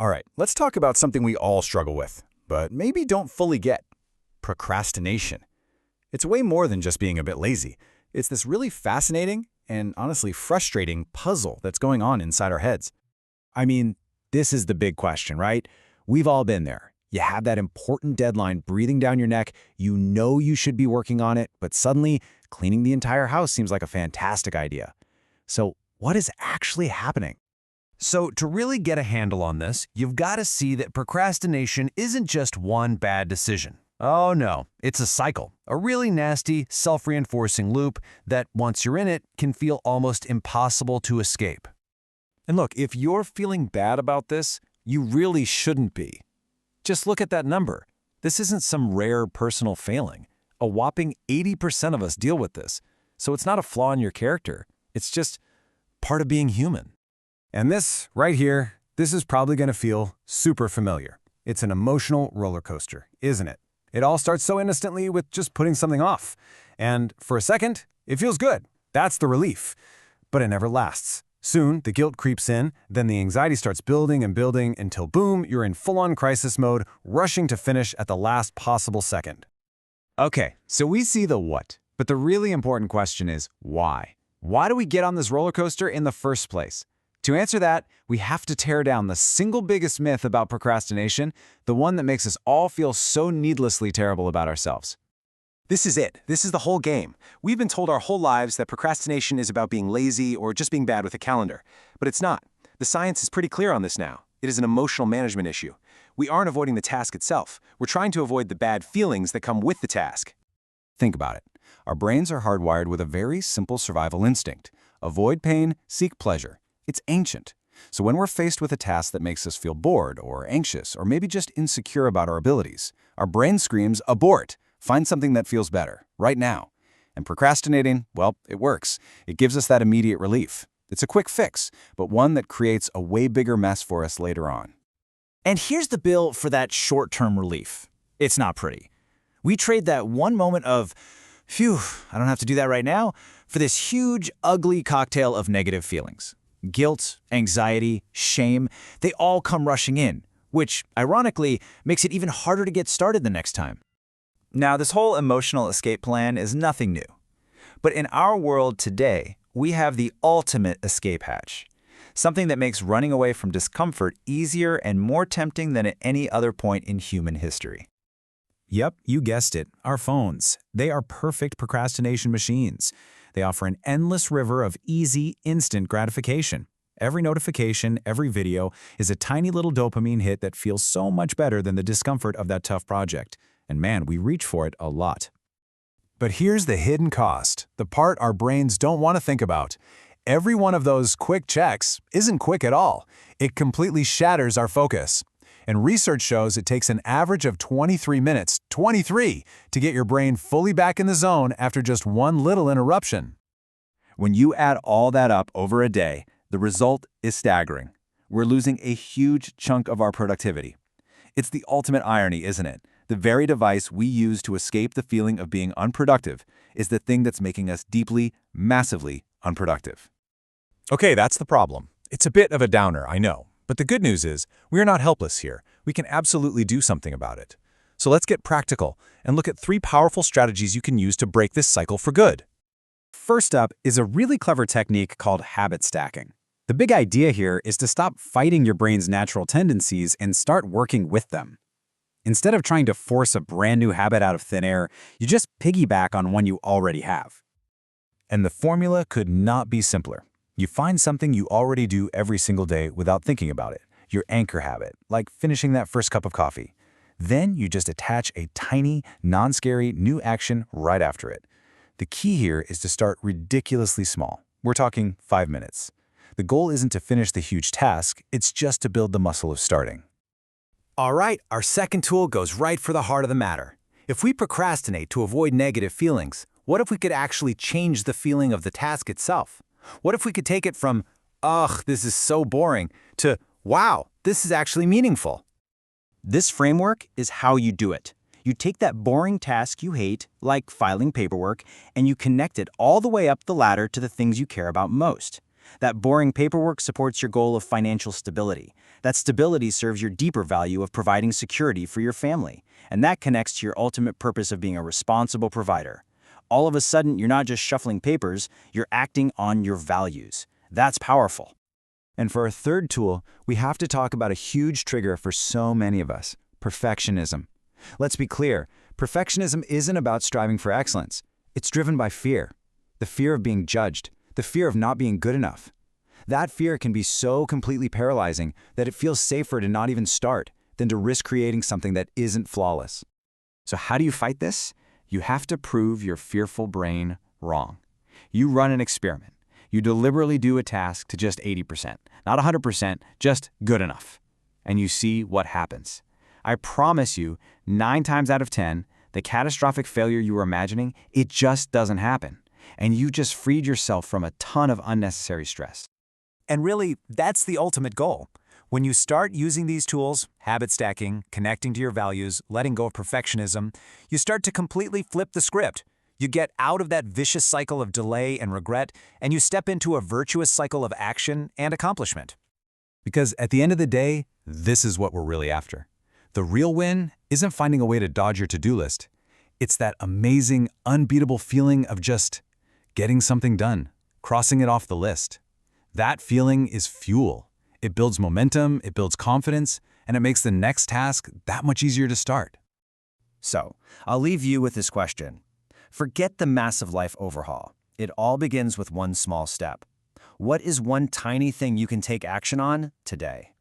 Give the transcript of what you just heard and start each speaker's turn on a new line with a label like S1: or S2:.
S1: All right, let's talk about something we all struggle with, but maybe don't fully get: procrastination. It's way more than just being a bit lazy. It's this really fascinating and honestly frustrating puzzle that's going on inside our heads.
S2: I mean, this is the big question, right? We've all been there. You have that important deadline breathing down your neck. You know you should be working on it, but suddenly cleaning the entire house seems like a fantastic idea. So what is actually happening?
S3: So to really get a handle on this, you've got to see that procrastination isn't just one bad decision. Oh no, it's a cycle, a really nasty, self-reinforcing loop that, once you're in it, can feel almost impossible to escape.
S2: And look, if you're feeling bad about this, you really shouldn't be. Just look at that number. This isn't some rare personal failing. A whopping 80% of us deal with this. So it's not a flaw in your character. It's just part of being human.
S4: And this, right here, this is probably going to feel super familiar. It's an emotional roller coaster, isn't it? It all starts so innocently with just putting something off. And for a second, it feels good. That's the relief. But it never lasts. Soon, the guilt creeps in, then the anxiety starts building and building until boom, you're in full-on crisis mode, rushing to finish at the last possible second.
S2: Okay, so we see the what, but the really important question is why? Why do we get on this roller coaster in the first place? To answer that, we have to tear down the single biggest myth about procrastination, the one that makes us all feel so needlessly terrible about ourselves.
S5: This is it. This is the whole game. We've been told our whole lives that procrastination is about being lazy or just being bad with a calendar. But it's not. The science is pretty clear on this now. It is an emotional management issue. We aren't avoiding the task itself. We're trying to avoid the bad feelings that come with the task.
S1: Think about it. Our brains are hardwired with a very simple survival instinct: avoid pain, seek pleasure. It's ancient. So when we're faced with a task that makes us feel bored or anxious or maybe just insecure about our abilities, our brain screams, abort, find something that feels better, right now. And procrastinating, well, it works. It gives us that immediate relief. It's a quick fix, but one that creates a way bigger mess for us later on.
S6: And here's the bill for that short-term relief. It's not pretty. We trade that one moment of, phew, I don't have to do that right now, for this huge, ugly cocktail of negative feelings. Guilt, anxiety, shame, they all come rushing in, which, ironically, makes it even harder to get started the next time. Now, this whole emotional escape plan is nothing new. But in our world today, we have the ultimate escape hatch. Something that makes running away from discomfort easier and more tempting than at any other point in human history.
S2: Yep, you guessed it, our phones. They are perfect procrastination machines. They offer an endless river of easy, instant gratification. Every notification, every video is a tiny little dopamine hit that feels so much better than the discomfort of that tough project. And man, we reach for it a lot.
S4: But here's the hidden cost, the part our brains don't want to think about. Every one of those quick checks isn't quick at all. It completely shatters our focus. And research shows it takes an average of 23 minutes, 23, to get your brain fully back in the zone after just one little interruption.
S1: When you add all that up over a day, the result is staggering. We're losing a huge chunk of our productivity. It's the ultimate irony, isn't it? The very device we use to escape the feeling of being unproductive is the thing that's making us deeply, massively unproductive.
S4: Okay, that's the problem. It's a bit of a downer, I know. But the good news is, we're not helpless here. We can absolutely do something about it. So let's get practical and look at 3 powerful strategies you can use to break this cycle for good.
S2: First up is a really clever technique called habit stacking. The big idea here is to stop fighting your brain's natural tendencies and start working with them. Instead of trying to force a brand new habit out of thin air, you just piggyback on one you already have.
S1: And the formula could not be simpler. You find something you already do every single day without thinking about it, your anchor habit, like finishing that first cup of coffee. Then you just attach a tiny, non-scary new action right after it. The key here is to start ridiculously small. We're talking 5 minutes. The goal isn't to finish the huge task, it's just to build the muscle of starting.
S6: All right, our second tool goes right for the heart of the matter. If we procrastinate to avoid negative feelings, what if we could actually change the feeling of the task itself? What if we could take it from, ugh, this is so boring, to, wow, this is actually meaningful? This framework is how you do it. You take that boring task you hate, like filing paperwork, and you connect it all the way up the ladder to the things you care about most. That boring paperwork supports your goal of financial stability. That stability serves your deeper value of providing security for your family. And that connects to your ultimate purpose of being a responsible provider. All of a sudden, you're not just shuffling papers, you're acting on your values. That's powerful.
S2: And for our third tool, we have to talk about a huge trigger for so many of us: perfectionism. Let's be clear, perfectionism isn't about striving for excellence. It's driven by fear. The fear of being judged, the fear of not being good enough. That fear can be so completely paralyzing that it feels safer to not even start than to risk creating something that isn't flawless. So how do you fight this? You have to prove your fearful brain wrong. You run an experiment. You deliberately do a task to just 80%, not 100%, just good enough. And you see what happens. I promise you, 9 times out of 10, the catastrophic failure you were imagining, it just doesn't happen. And you just freed yourself from a ton of unnecessary stress.
S3: And really, that's the ultimate goal. When you start using these tools, habit stacking, connecting to your values, letting go of perfectionism, you start to completely flip the script. You get out of that vicious cycle of delay and regret, and you step into a virtuous cycle of action and accomplishment.
S2: Because at the end of the day, this is what we're really after. The real win isn't finding a way to dodge your to-do list. It's that amazing, unbeatable feeling of just getting something done, crossing it off the list. That feeling is fuel. It builds momentum, it builds confidence, and it makes the next task that much easier to start.
S6: So, I'll leave you with this question. Forget the massive life overhaul. It all begins with one small step. What is one tiny thing you can take action on today?